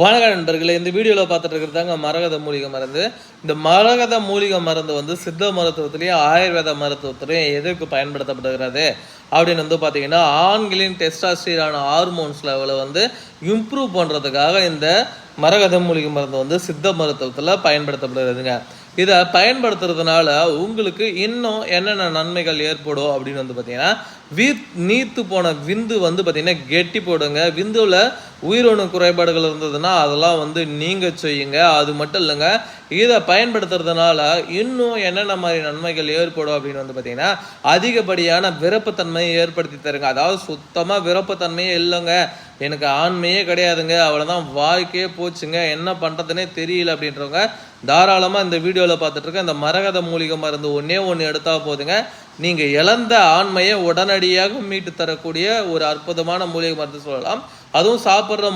வணக்கம் நண்பர்களே, இந்த வீடியோவில் பார்த்துட்டு இருக்கிறதாங்க மரகத மூலிகை மருந்து. இந்த மரகத மூலிகை மருந்து வந்து சித்த மருத்துவத்திலையும் ஆயுர்வேத மருத்துவத்திலையும் எதற்கு பயன்படுத்தப்படுகிறது அப்படின்னு வந்து பார்த்தீங்கன்னா, ஆண்களின் டெஸ்டாஸ்டிரான் ஹார்மோன்ஸ் லெவலை வந்து இம்ப்ரூவ் பண்ணுறதுக்காக இந்த மரகத மூலிகை மருந்து வந்து சித்த மருத்துவத்தில் பயன்படுத்தப்படுகிறதுங்க. இதை பயன்படுத்துறதுனால உங்களுக்கு இன்னும் என்னென்ன நன்மைகள் ஏற்படும் அப்படின்னு வந்து பார்த்தீங்கன்னா, நீத்து போன விந்து வந்து பார்த்தீங்கன்னா கெட்டி போடுங்க. விந்துவில் உயிரணு குறைபாடுகள் இருந்ததுன்னா அதெல்லாம் வந்து நீங்க செய்யுங்க. அது மட்டும் இல்லைங்க, இதை பயன்படுத்துறதுனால இன்னும் என்னென்ன மாதிரி நன்மைகள் ஏற்படும் அப்படின்னு வந்து பார்த்தீங்கன்னா, அதிகப்படியான விருப்பத்தன்மையை ஏற்படுத்தி தருங்க. அதாவது சுத்தமாக விருப்பத்தன்மையே இல்லைங்க, எனக்கு ஆண்மையே கிடையாதுங்க, அவ்வளோதான், வாழ்க்கையே போச்சுங்க, என்ன பண்ணுறதுனே தெரியல அப்படின்றவங்க தாராளமாக இந்த வீடியோவில் பார்த்துட்டு இருக்க இந்த மரகத மூலிகை மருந்து ஒன்று எடுத்தால் போதுங்க, நீங்கள் இழந்த ஆண்மையை உடனடியாக மீட்டு தரக்கூடிய ஒரு அற்புதமான மூலிகை மருந்து சொல்லலாம். அதுவும் சாப்பிட்ற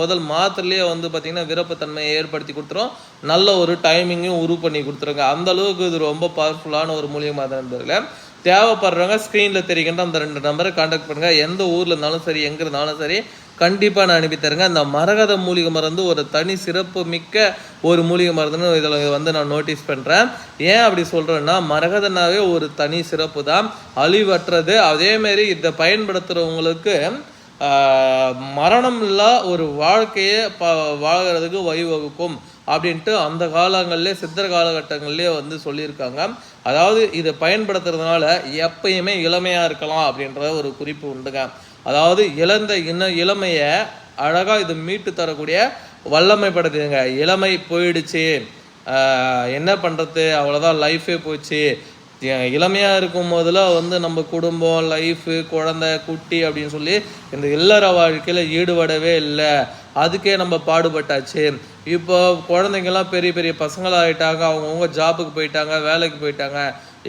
முதல் மாத்திரையிலேயே வந்து பார்த்திங்கன்னா விருப்பத்தன்மையை ஏற்படுத்தி கொடுத்துரும். நல்ல ஒரு டைமிங்கும் உரு பண்ணி கொடுத்துருங்க. அந்த அளவுக்கு இது ரொம்ப பவர்ஃபுல்லான ஒரு மூலிகை மருந்து நண்பர்களே. தேவைப்படுறவங்க ஸ்க்ரீனில் தெரிகின்ற அந்த 2 நம்பரை கான்டாக்ட் பண்ணுங்கள். எந்த ஊரில் இருந்தாலும் சரி, எங்கே இருந்தாலும் சரி, கண்டிப்பாக நான் அனுப்பி தரேங்க. அந்த மரகத மூலிகை மருந்து ஒரு தனி சிறப்பு மிக்க ஒரு மூலிகை மருந்துன்னு இதில் வந்து நான் நோட்டீஸ் பண்ணுறேன். ஏன் அப்படி சொல்கிறேன்னா, மரகதனாவே ஒரு தனி சிறப்பு தான், அழிவற்றது. அதேமாரி இதை பயன்படுத்துகிறவங்களுக்கு மரணம் இல்லா ஒரு வாழ்க்கையை வாழ்கிறதுக்கு வழிவகுக்கும் அப்படின்ட்டு அந்த காலங்கள்லேயே சித்தர் காலகட்டங்கள்லேயே வந்து சொல்லியிருக்காங்க. அதாவது இதை பயன்படுத்துறதுனால எப்பயுமே இளமையாக இருக்கலாம் அப்படின்ற ஒரு குறிப்பு உண்டுங்க. அதாவது இழந்த இளமையை அழகாக இது மீட்டு தரக்கூடிய வல்லமைப்படுத்துங்க. இளமை போயிடுச்சு, என்ன பண்ணுறது, அவ்வளோதான், லைஃபே போச்சு. இளமையாக இருக்கும் போதில் வந்து நம்ம குடும்பம், லைஃபு, குழந்தை, குட்டி அப்படின்னு சொல்லி இந்த இல்லற வாழ்க்கையில் ஈடுபடவே இல்லை, அதுக்கே நம்ம பாடுபட்டாச்சு. இப்போ குழந்தைங்கள்லாம் பெரிய பெரிய பசங்களாகிட்டாங்க, அவங்கவுங்க ஜாபுக்கு போயிட்டாங்க, வேலைக்கு போயிட்டாங்க,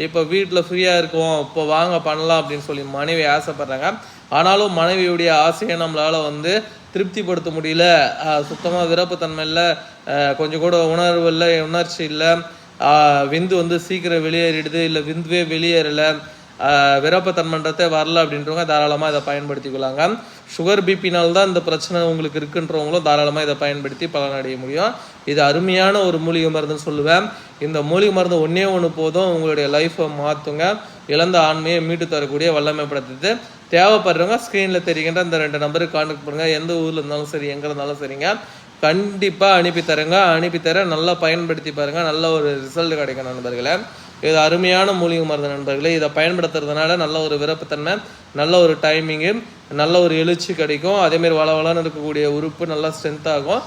இப்போ வீட்டில் ஃப்ரீயாக இருக்கும், இப்போ வாங்க பண்ணலாம் அப்படின்னு சொல்லி மனைவி ஆசைப்படுறாங்க. ஆனாலும் மனைவியுடைய ஆசையை நம்மளால் வந்து திருப்திப்படுத்த முடியல. சுத்தமாக விருப்பத்தன்மை இல்லை, கொஞ்சம் கூட உணர்வு இல்லை, உணர்ச்சி இல்லை, விந்து வந்து சீக்கிரம் வெளியேறிடுது, இல்லை விந்துவே வெளியேறலை, விருப்பத்தன்மைன்றதே வரல அப்படின்றவங்க தாராளமாக இதை பயன்படுத்திக்கொள்ளாங்க. சுகர் பிபினால் தான் இந்த பிரச்சனை உங்களுக்கு இருக்குன்றவங்களும் தாராளமாக இதை பயன்படுத்தி பலனடைய முடியும். இது அருமையான ஒரு மூலிகை மருந்துன்னு சொல்லுவேன். இந்த மூலிகை மருந்து ஒன்று போதும் உங்களுடைய லைஃப்பை மாற்றுங்க, இழந்த ஆண்மையை மீட்டு தரக்கூடிய வல்லமைப்படுத்துது. தேவைப்படுறவங்க ஸ்க்ரீனில் தெரிகின்ற அந்த 2 நம்பருக்கு கான்டாக்ட் பண்ணுங்கள். எந்த ஊரில் இருந்தாலும் சரி, எங்கே இருந்தாலும் சரிங்க, கண்டிப்பாக அனுப்பி தர நல்லா பயன்படுத்தி பாருங்கள், நல்ல ஒரு ரிசல்ட் கிடைக்கும் நண்பர்களே. இது அருமையான மூலிகை மருந்து நண்பர்களே. இதை பயன்படுத்துறதுனால நல்ல ஒரு விருப்பத்தன்மை, நல்ல ஒரு டைமிங்கு, நல்ல ஒரு எழுச்சி கிடைக்கும். அதேமாரி வளவளன்னு இருக்கக்கூடிய உறுப்பு நல்லா ஸ்ட்ரென்த் ஆகும்.